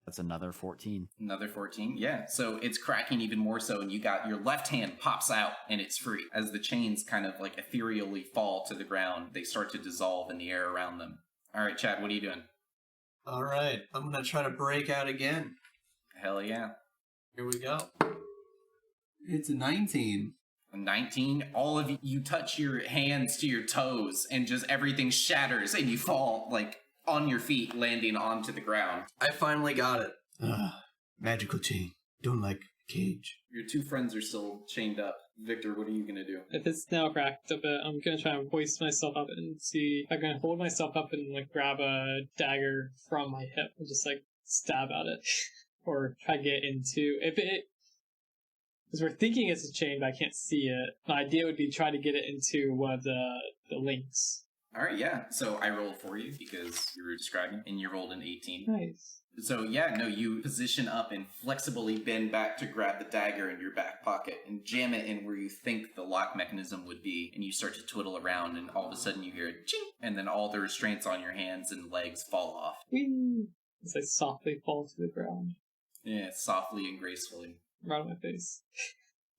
That's another 14. Another 14, yeah. So it's cracking even more so, and you got your left hand pops out, and it's free. As the chains kind of, like, ethereally fall to the ground, they start to dissolve in the air around them. All right, Chad, what are you doing? All right, I'm going to try to break out again. Hell yeah. Here we go. It's a 19. 19, all of you touch your hands to your toes, and just everything shatters, and you fall, like, on your feet, landing onto the ground. I finally got it. Magical chain. Don't like cage. Your two friends are still chained up. Victor, what are you going to do? If it's now cracked a bit, I'm going to try and hoist myself up and see if I can hold myself up and, like, grab a dagger from my hip and just, like, stab at it. Or try to get into... Because we're thinking it's a chain, but I can't see it. My idea would be try to get it into one of the links. All right, yeah. So I rolled for you because you were describing, and you rolled an 18. Nice. So yeah, no, you position up and flexibly bend back to grab the dagger in your back pocket and jam it in where you think the lock mechanism would be, and you start to twiddle around, and all of a sudden you hear a ching, and then all the restraints on your hands and legs fall off. Whee! As I softly fall to the ground. Yeah, softly and gracefully. Right on my face.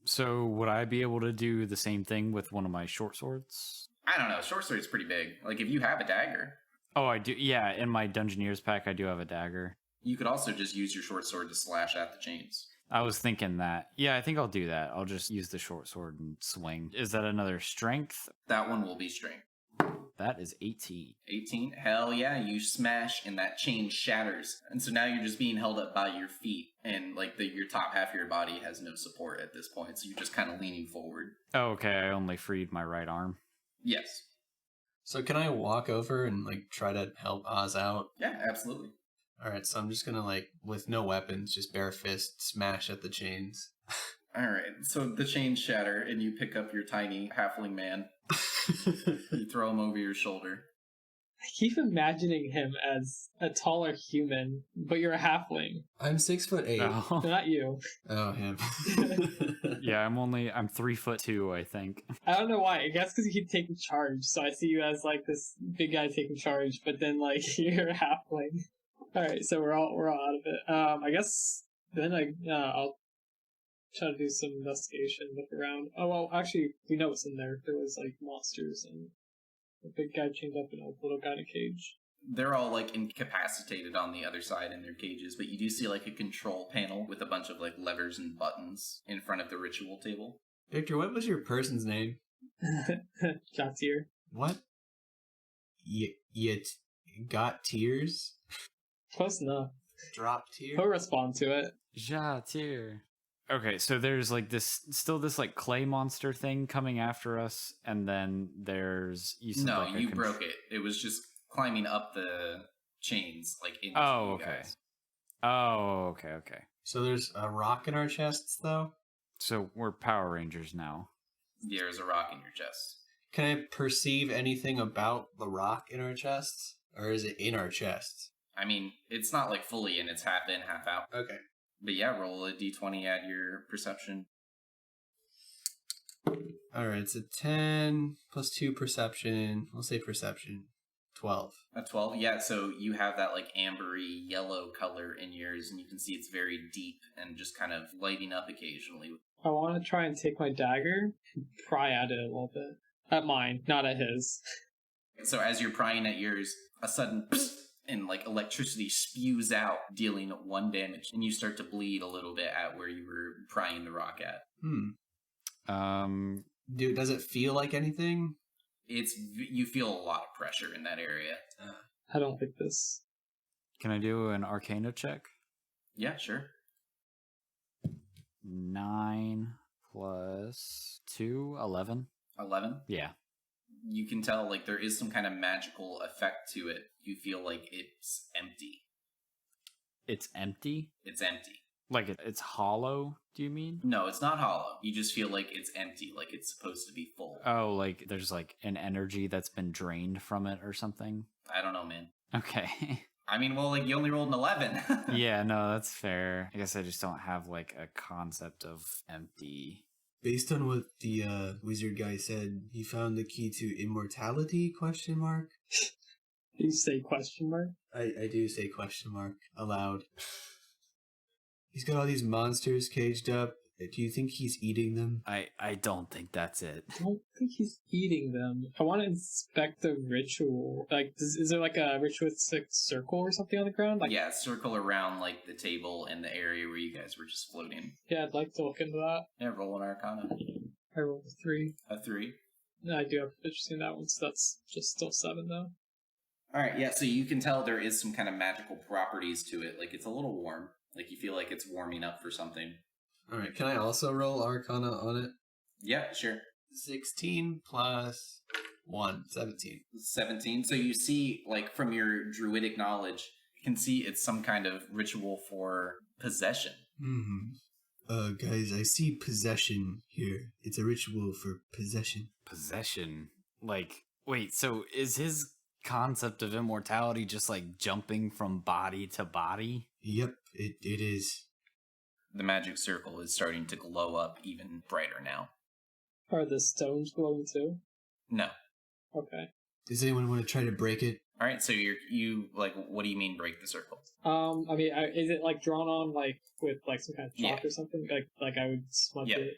So would I be able to do the same thing with one of my short swords? I don't know. Short sword's pretty big. Like, if you have a dagger. Oh, I do. Yeah, in my Dungeoneer's pack, I do have a dagger. You could also just use your short sword to slash at the chains. I was thinking that. Yeah, I think I'll do that. I'll just use the short sword and swing. Is that another strength? That one will be strength. That is 18. 18? Hell yeah, you smash and that chain shatters. And so now you're just being held up by your feet. And like your top half of your body has no support at this point. So you're just kind of leaning forward. Oh, okay, I only freed my right arm. Yes. So can I walk over and like try to help Oz out? Yeah, absolutely. Alright, so I'm just gonna like, with no weapons, just bare fist smash at the chains. Alright, so the chains shatter and you pick up your tiny halfling man. You throw him over your shoulder. I keep imagining him as a taller human, but you're a halfling. I'm 6'8". Oh. Not you. Oh, him. Yeah, I'm 3'2", I think. I don't know why. I guess because you keep taking charge. So I see you as like this big guy taking charge, but then like you're a halfling. All right, so we're all out of it. I guess then I'll try to do some investigation, look around. Oh well, actually we know what's in there. There was like monsters and a big guy chained up in a little guy in a cage. They're all like incapacitated on the other side in their cages, but you do see like a control panel with a bunch of like levers and buttons in front of the ritual table. Victor, what was your person's name? Jatir. What? Yet got tears? Close enough. Drop tears? He'll respond to it. Jatir. Okay, so there's like this like clay monster thing coming after us, and then there's No, you broke it. It was just climbing up the chains, like into Oh, you okay. guys. Oh, okay. So there's a rock in our chests, though? So we're Power Rangers now. There's a rock in your chest. Can I perceive anything about the rock in our chests? Or is it in our chests? I mean, it's not like fully in, it's half in, half out. Okay. But yeah, roll a d20 at your perception. Alright, it's a 10 plus 2 perception. We'll say perception. 12. A 12? Yeah, so you have that like ambery yellow color in yours, and you can see it's very deep and just kind of lighting up occasionally. I want to try and take my dagger and pry at it a little bit. At mine, not at his. So as you're prying at yours, a sudden and like electricity spews out, dealing 1 damage, and you start to bleed a little bit at where you were prying the rock at. Dude, does it feel like anything? You feel a lot of pressure in that area. I don't like this. Can I do an Arcana check? Yeah, sure. 9 plus 2, 11. 11? Yeah. You can tell like there is some kind of magical effect to it. You feel like it's empty. It's empty? It's empty. Like it's hollow, do you mean? No, it's not hollow. You just feel like it's empty, like it's supposed to be full. Oh, like there's like an energy that's been drained from it or something? I don't know, man. Okay. I mean, well, like you only rolled an 11. Yeah, no, that's fair. I guess I just don't have like a concept of empty. Based on what the wizard guy said, he found the key to immortality, question mark? You say question mark? I do say question mark aloud. He's got all these monsters caged up. Do you think he's eating them? I don't think that's it. I don't think he's eating them. I want to inspect the ritual. Like, is there like a ritualistic circle or something on the ground? Like, Yeah, circle around like the table and the area where you guys were just floating. yeah, I'd like to look into that. Yeah, roll an Arcana. I rolled a 3. A 3. No, I do have proficiency in that one, so that's just still 7 though. Alright, yeah, so you can tell there is some kind of magical properties to it. Like, it's a little warm. Like, you feel like it's warming up for something. Alright, can I also roll Arcana on it? Yeah, sure. 16 plus 1, 17. 17. So you see, like, from your druidic knowledge, you can see it's some kind of ritual for possession. Guys, I see possession here. It's a ritual for possession. Possession? Like, wait, so is his concept of immortality just like jumping from body to body? Yep, it is. The magic circle is starting to glow up even brighter now. Are the stones glowing too? No. Okay. Does anyone want to try to break it? All right, so you like, what do you mean break the circle? I mean, is it like drawn on like with like some kind of chalk Yeah. or something? Like I would smudge Yep. it,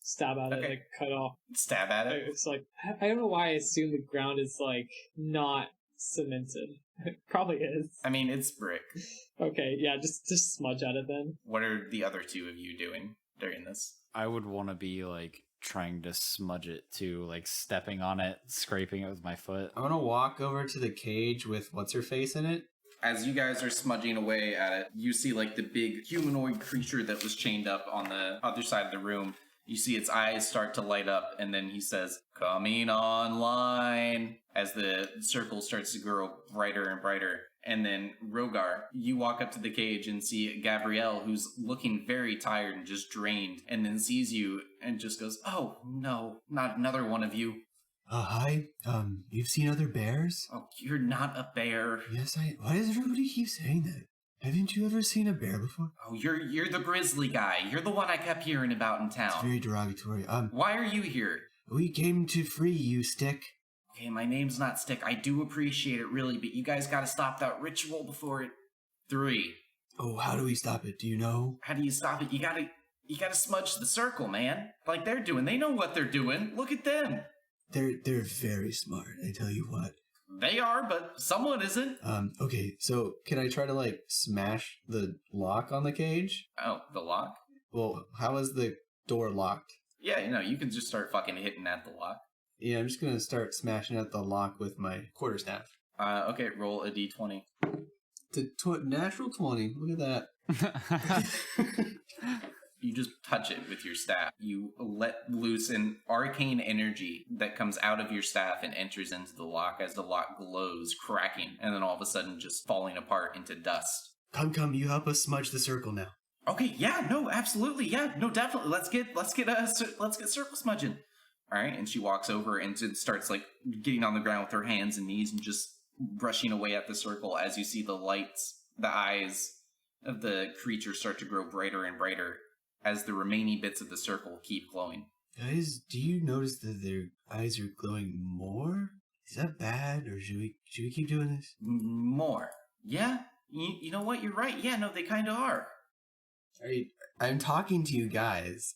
stab at it, Okay. like cut off. Stab at it? It's like I don't know why I assume the ground is like not cemented. It probably is. I mean, it's brick. Okay, yeah, just smudge at it then. What are the other two of you doing during this? I would want to be like trying to smudge it too, like stepping on it, scraping it with my foot. I want to walk over to the cage with what's her face in it. As you guys are smudging away at it, you see like the big humanoid creature that was chained up on the other side of the room. You see its eyes start to light up, and then he says, "Coming online," as the circle starts to grow brighter and brighter. And then, Rhogar, you walk up to the cage and see Gabrielle, who's looking very tired and just drained, and then sees you and just goes, "Oh, no, not another one of you." Hi. You've seen other bears? "Oh, you're not a bear." Yes, Why does everybody keep saying that? Haven't you ever seen a bear before? "Oh, you're the grizzly guy. You're the one I kept hearing about in It's town." very derogatory. "Why are you here?" We came to free you, Stick. "Okay, my name's not Stick. I do appreciate it, really, but you guys gotta stop that ritual before it... 3. Oh, how do we stop it? Do you know? How do you stop it? You gotta smudge the circle, man. Like they're doing. They know what they're doing. Look at them. They're very smart, I tell you what. They are, but someone isn't. Okay, So, can I try to, like, smash the lock on the cage? Oh, the lock? Well, how is the door locked? Yeah, you can just start fucking hitting at the lock. Yeah, I'm just gonna start smashing at the lock with my quarterstaff. Okay, roll a d20. Natural 20. Look at that. You just touch it with your staff. You let loose an arcane energy that comes out of your staff and enters into the lock as the lock glows, cracking, and then all of a sudden just falling apart into dust. Come, you help us smudge the circle now. Okay, yeah, no, absolutely, yeah, no, definitely. Let's get circle smudging. All right, and she walks over and starts like getting on the ground with her hands and knees and just brushing away at the circle as you see the lights, the eyes of the creature start to grow brighter and brighter as the remaining bits of the circle keep glowing. Guys, do you notice that their eyes are glowing more? Is that bad, or should we keep doing this? More. Yeah? You know what? You're right. Yeah, no, they kind of are. I'm talking to you guys.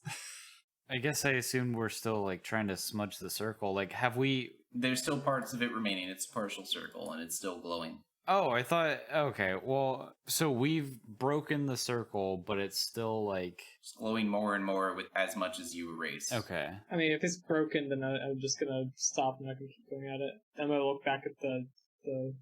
I guess I assumed we're still like trying to smudge the circle. Like, have we? There's still parts of it remaining. It's a partial circle, and it's still glowing. Oh, I thought. Okay, well, so we've broken the circle, but it's still like It's glowing more and more with as much as you erase. okay. I mean, if it's broken, then I'm just gonna stop. I'm not gonna keep going at it. I'm gonna look back at the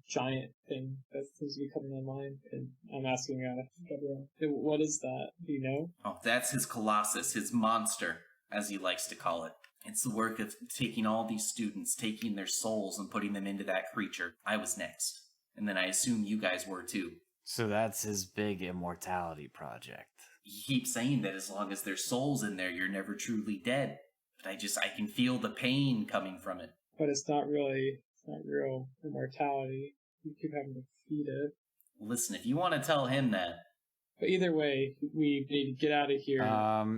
giant thing that seems to be coming online, and I'm asking Gabrielle, what is that? Do you know? Oh, that's his colossus, his monster, as he likes to call it. It's the work of taking all these students, taking their souls and putting them into that creature. I was next. And then I assume you guys were too. So that's his big immortality project. He keeps saying that as long as there's souls in there, you're never truly dead. But I can feel the pain coming from it. But it's not real immortality. You keep having to feed it. Listen, if you want to tell him that, But either way, we need to get out of here.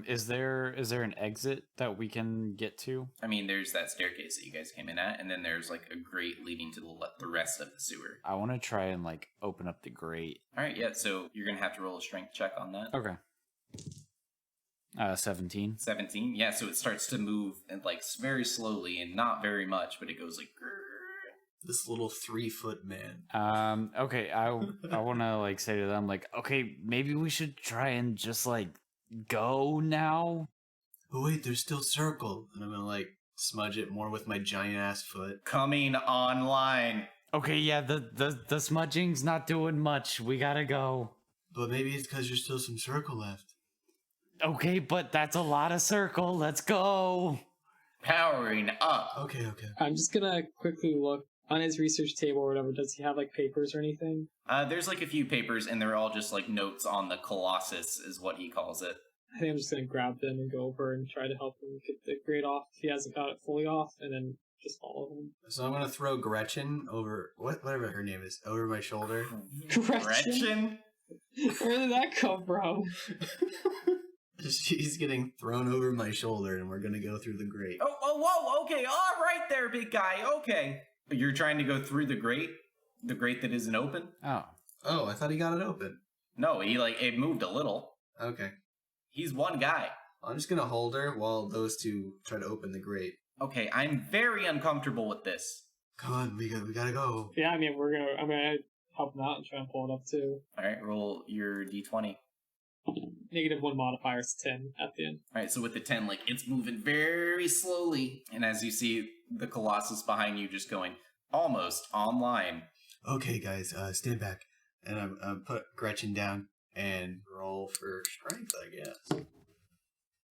Is there an exit that we can get to? I mean, there's that staircase that you guys came in at, and then there's like a grate leading to the rest of the sewer. I want to try and like open up the grate. All right, yeah, so you're going to have to roll a strength check on that. Okay. 17. 17, yeah, so it starts to move and like very slowly and not very much, but it goes like... This little 3-foot man. Okay, I want to like say to them like, okay, maybe we should try and just like go now. But wait, there's still circle. And I'm gonna like smudge it more with my giant ass foot. Coming online. Okay, yeah, the smudging's not doing much. We gotta go. But maybe it's because there's still some circle left. Okay, but that's a lot of circle. Let's go. Powering up. Okay. I'm just gonna quickly look on his research table or whatever. Does he have like papers or anything? There's like a few papers, and they're all just like notes on the Colossus, is what he calls it. I think I'm just gonna grab them and go over and try to help him get the grade off if he hasn't got it fully off, and then just follow him. So I'm gonna throw Gretchen over whatever her name is over my shoulder. Gretchen? Where did that come from? She's getting thrown over my shoulder, and we're gonna go through the grate. Oh, whoa, okay, all right there, big guy, okay. You're trying to go through the grate that isn't open? Oh, I thought he got it open. No, it moved a little. Okay. He's one guy. I'm just gonna hold her while those two try to open the grate. Okay, I'm very uncomfortable with this. Come on, we gotta go. Yeah, I mean, I'm gonna help him out and try and pull it up too. All right, roll your d20. -1 modifier is 10 at the end. All right, so with the 10, like, it's moving very slowly. And as you see the Colossus behind you just going, almost online. Okay, guys, stand back. And I put Gretchen down and roll for strength, I guess.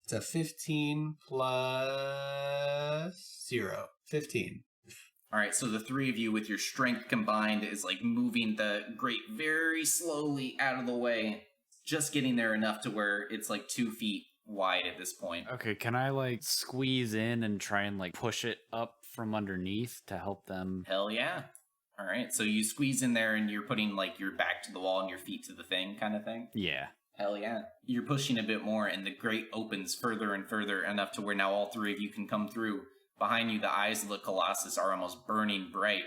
It's a 15 plus 0. 15. All right, so the three of you with your strength combined is like moving the grate very slowly out of the way, just getting there enough to where it's like 2 feet wide at this point. Okay, can I like squeeze in and try and like push it up from underneath to help them? Hell yeah. All right, so you squeeze in there and you're putting like your back to the wall and your feet to the thing kind of thing? Yeah. Hell yeah. You're pushing a bit more and the grate opens further and further enough to where now all three of you can come through. Behind you, the eyes of the Colossus are almost burning bright,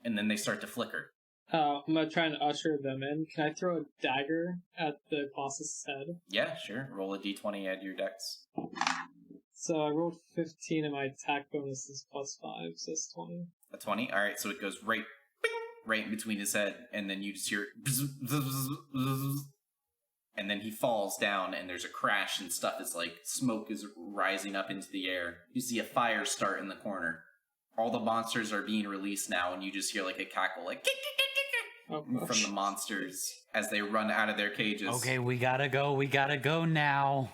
and then they start to flicker. I'm going to try and usher them in. Can I throw a dagger at the Colossus' head? Yeah, sure. Roll a d20, add your dex. So I rolled 15 and my attack bonus is +5, so it's 20. A 20? Alright, so it goes right in between his head, and then you just hear and then he falls down, and there's a crash, and stuff is like, smoke is rising up into the air. You see a fire start in the corner. All the monsters are being released now, and you just hear like a cackle, like, from the monsters as they run out of their cages. Okay, we gotta go now.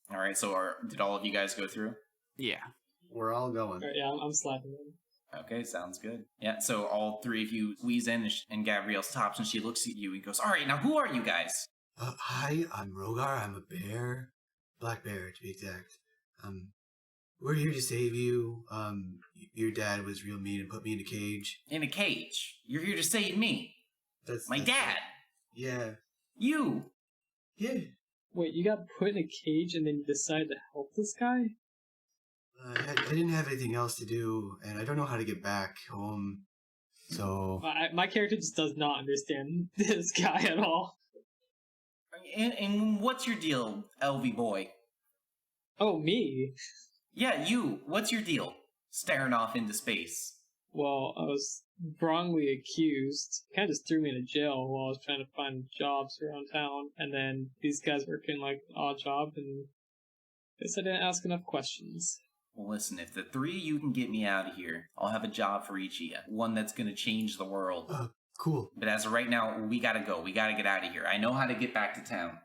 Alright, so did all of you guys go through? Yeah. We're all going. Right, yeah, I'm slapping them. Okay, sounds good. Yeah, so all three of you squeeze in, and Gabrielle stops, and she looks at you and goes, alright, now who are you guys? Hi, I'm Rhogar. I'm a bear. Black bear, to be exact. We're here to save you. Your dad was real mean and put me in a cage. In a cage? You're here to save me? That's My dad? Yeah. You? Yeah. Wait, you got put in a cage and then you decided to help this guy? I didn't have anything else to do, and I don't know how to get back home. So... My character just does not understand this guy at all. And what's your deal, LV boy? Oh, me? Yeah, you. What's your deal? Staring off into space. Well, I was wrongly accused. Kind of just threw me into jail while I was trying to find jobs around town. And then these guys working like an odd job, and they said I didn't ask enough questions. Well, listen, if the three of you can get me out of here, I'll have a job for each of you. One that's gonna change the world. Cool. But as of right now, we gotta go. We gotta get out of here. I know how to get back to town.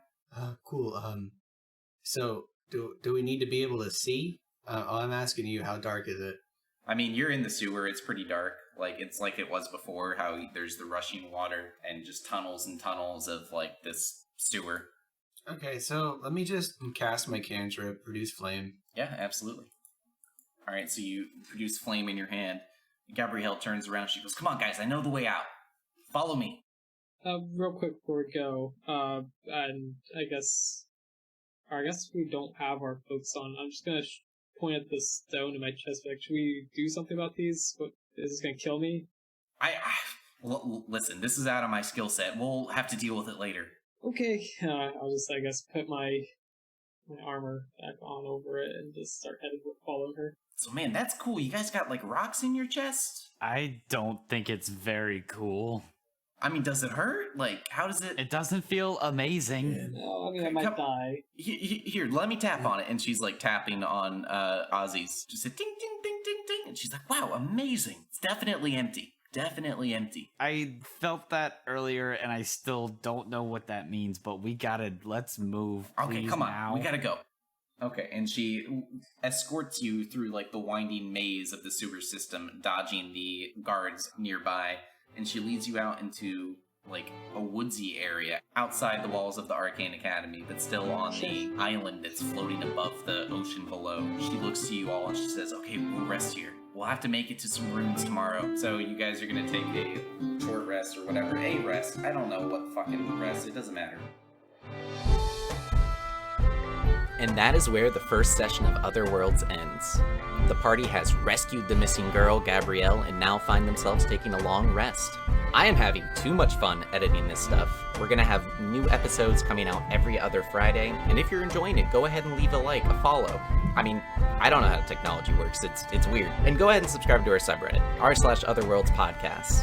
Cool. So, do we need to be able to see? I'm asking you, how dark is it? I mean, you're in the sewer. It's pretty dark. Like, it's like it was before, how there's the rushing water and just tunnels and tunnels of, like, this sewer. Okay, so let me just cast my cantrip, produce flame. Yeah, absolutely. All right, so you produce flame in your hand. Gabrielle turns around. She goes, come on, guys. I know the way out. Follow me. Real quick before we go, and I guess we don't have our cloaks on. I'm just gonna point at the stone in my chest. Like, should we do something about these? What, is this gonna kill me? Listen, this is out of my skill set. We'll have to deal with it later. Okay, I'll just, I guess, put my armor back on over it and just start heading to follow her. So, man, that's cool. You guys got, like, rocks in your chest? I don't think it's very cool. I mean, does it hurt? Like, how does it... It doesn't feel amazing. No, I mean, I might die. Here, let me tap on it. And she's, like, tapping on Ozzy's. Just a ding, ding, ding, ding, ding. And she's like, wow, amazing. It's definitely empty. Definitely empty. I felt that earlier, and I still don't know what that means, but let's move. Okay, come on. Now. We gotta go. Okay, and she escorts you through, like, the winding maze of the sewer system, dodging the guards nearby. And she leads you out into, like, a woodsy area outside the walls of the Arcane Academy, but still on the island that's floating above the ocean below. She looks to you all and she says, okay, we'll rest here. We'll have to make it to some ruins tomorrow. So you guys are going to take a short rest or whatever. A rest. I don't know what fucking rest. It doesn't matter. And that is where the first session of Otherworlds ends. The party has rescued the missing girl, Gabrielle, and now find themselves taking a long rest. I am having too much fun editing this stuff. We're gonna have new episodes coming out every other Friday, and if you're enjoying it, go ahead and leave a like, a follow. I mean, I don't know how technology works, it's weird. And go ahead and subscribe to our subreddit, r/Otherworlds Podcasts.